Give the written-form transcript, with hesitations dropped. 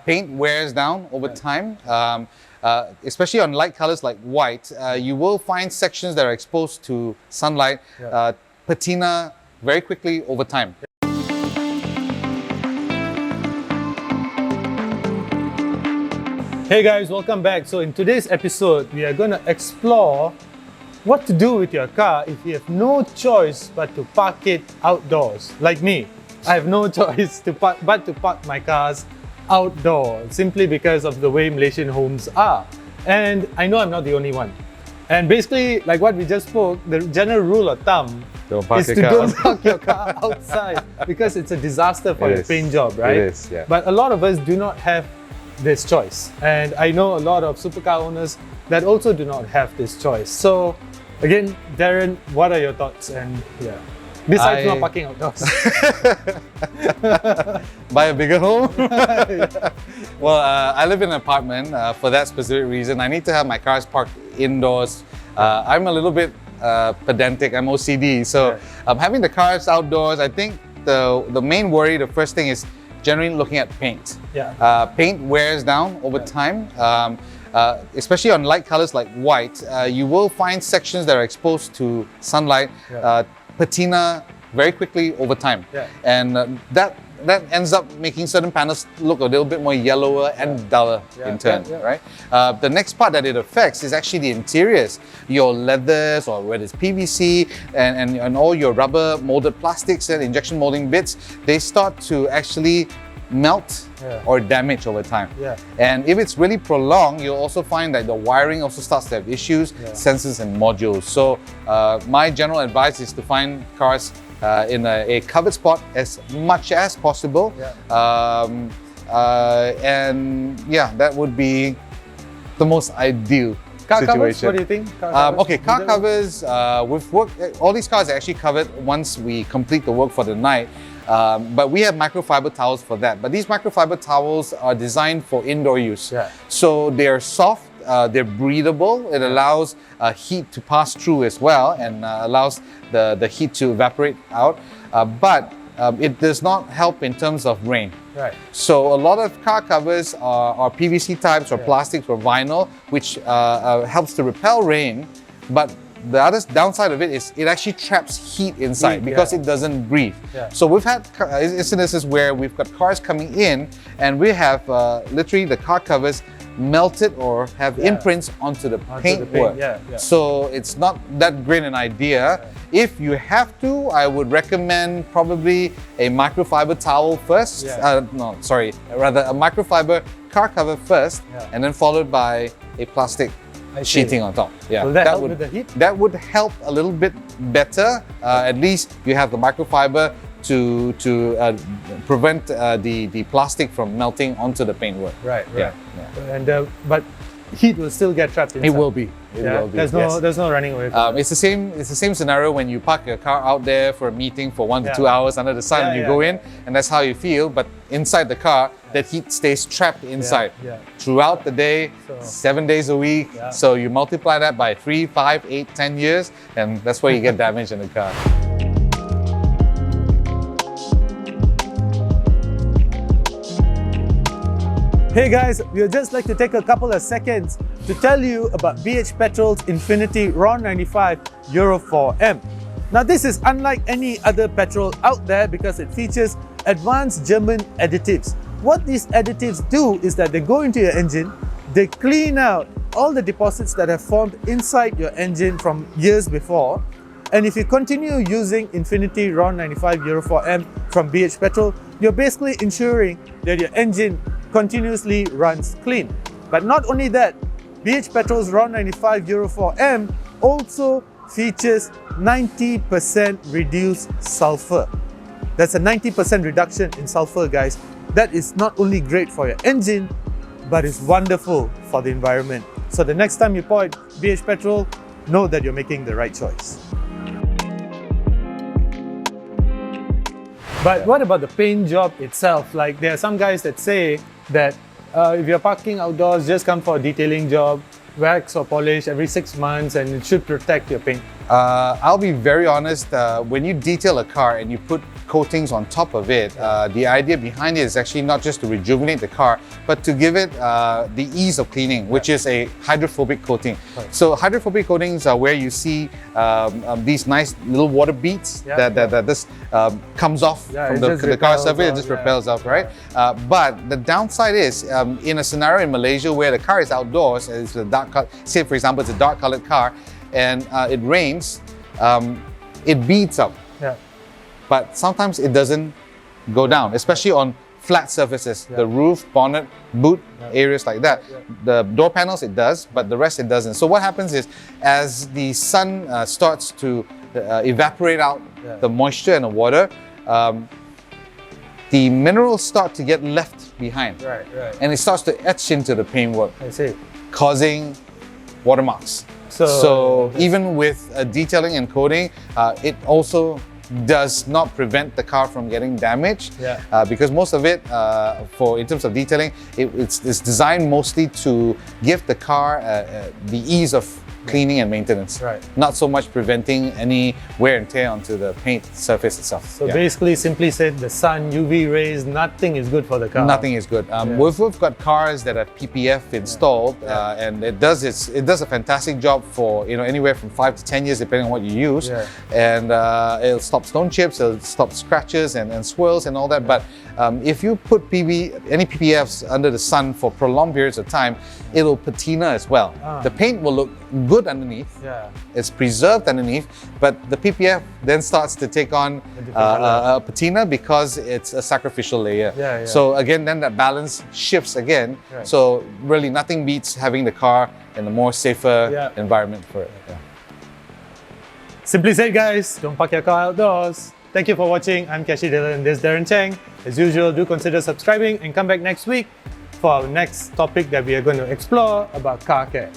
Paint wears down over time. Especially on light colors like white, you will find sections that are exposed to sunlight patina very quickly over time. Hey guys, welcome back. So in today's episode, we are going to explore what to do with your car if you have no choice but to park it outdoors. Like me, I have no choice but to park my cars outdoors simply because of the way Malaysian homes are. And I know I'm not the only one. And basically, like what we just spoke, the general rule of thumb is to don't park your car outside because it's a disaster for your paint job, right? It is, yeah. But a lot of us do not have this choice. And I know a lot of supercar owners that also do not have this choice. So again, Darren, what are your thoughts? And besides not parking outdoors. Buy a bigger home? Well, I live in an apartment for that specific reason. I need to have my cars parked indoors. I'm a little bit pedantic, I'm OCD. So having the cars outdoors, I think the main worry, the first thing is generally looking at paint. Paint wears down over time. Especially on light colors like white, you will find sections that are exposed to sunlight patina very quickly over time. And that ends up making certain panels look a little bit more yellower and duller in turn, right? The next part that it affects is actually the interiors. Your leathers, or whether it's PVC and all your rubber molded plastics and injection molding bits, they start to actually melt or damage over time. And if it's really prolonged, you'll also find that the wiring also starts to have issues, sensors and modules. So my general advice is to find cars in a covered spot as much as possible. And that would be the most ideal car situation. Covers, what do you think? Car covers, we've worked, all these cars are actually covered once we complete the work for the night. But we have microfiber towels for that. But these microfiber towels are designed for indoor use. So they're soft, they're breathable. It allows heat to pass through as well and allows the heat to evaporate out. But it does not help in terms of rain. So a lot of car covers are PVC types or plastics or vinyl, which helps to repel rain. But the other downside of it is it actually traps heat inside because it doesn't breathe. So we've had incidences where we've got cars coming in and we have literally the car covers melted or have imprints onto the paintwork. So it's not that great an idea. If you have to, I would recommend probably a microfiber towel first. Rather a microfiber car cover first, and then followed by a plastic sheeting on top. Will that help with the heat? That would help a little bit better. At least you have the microfiber to prevent the plastic from melting onto the paintwork. And but heat will still get trapped inside. It will be. It will be. There's no running away from it's the same scenario when you park your car out there for a meeting for 1 to 2 hours under the sun. You go in and that's how you feel, but inside the car, that heat stays trapped inside throughout the day, 7 days a week. So you multiply that by 3, 5, 8, 10 years, and that's where you get damage in the car. Hey guys, we would just like to take a couple of seconds to tell you about BH Petrol's Infinity RON 95 Euro 4M. Now this is unlike any other petrol out there because it features advanced German additives. What these additives do is that they go into your engine, they clean out all the deposits that have formed inside your engine from years before. And if you continue using Infinity RON 95 Euro 4M from BH Petrol, you're basically ensuring that your engine continuously runs clean. But not only that, BH Petrol's RON 95 Euro 4M also features 90% reduced sulfur. That's a 90% reduction in sulfur, guys. That is not only great for your engine, but it's wonderful for the environment. So the next time you pour BH Petrol, know that you're making the right choice. But what about the paint job itself? Like there are some guys that say that if you're parking outdoors, just come for a detailing job, wax or polish every 6 months and it should protect your paint. I'll be very honest, when you detail a car and you put coatings on top of it, the idea behind it is actually not just to rejuvenate the car, but to give it the ease of cleaning, which is a hydrophobic coating. So hydrophobic coatings are where you see these nice little water beads that this comes off from the car surface, it just repels off, right? But the downside is, in a scenario in Malaysia where the car is outdoors, and it's a dark color, say for example it's a dark colored car, and it rains, it beads up. But sometimes it doesn't go down, especially on flat surfaces, the roof, bonnet, boot areas like that. The door panels it does, but the rest it doesn't. So what happens is, as the sun starts to evaporate out the moisture and the water, the minerals start to get left behind. And it starts to etch into the paintwork, causing watermarks. So even with detailing and coating, it also does not prevent the car from getting damaged, because most of it, in terms of detailing, it's designed mostly to give the car the ease of cleaning and maintenance, not so much preventing any wear and tear onto the paint surface itself. So basically, simply said, the sun, UV rays, nothing is good for the car. Nothing is good. We've got cars that have PPF installed, and it does a fantastic job for anywhere from 5 to 10 years depending on what you use, and it'll stop stone chips, it'll stop scratches and swirls and all that. But if you put any PPFs under the sun for prolonged periods of time, it'll patina as well. The paint will look good underneath, it's preserved underneath, but the PPF then starts to take on a patina because it's a sacrificial layer. So again, then that balance shifts again. So really nothing beats having the car in a more safer environment for it. Simply said, guys, don't park your car outdoors. Thank you for watching. I'm Kashi Dylan and this is Darren Cheng. As usual, do consider subscribing and come back next week for our next topic that we are going to explore about car care.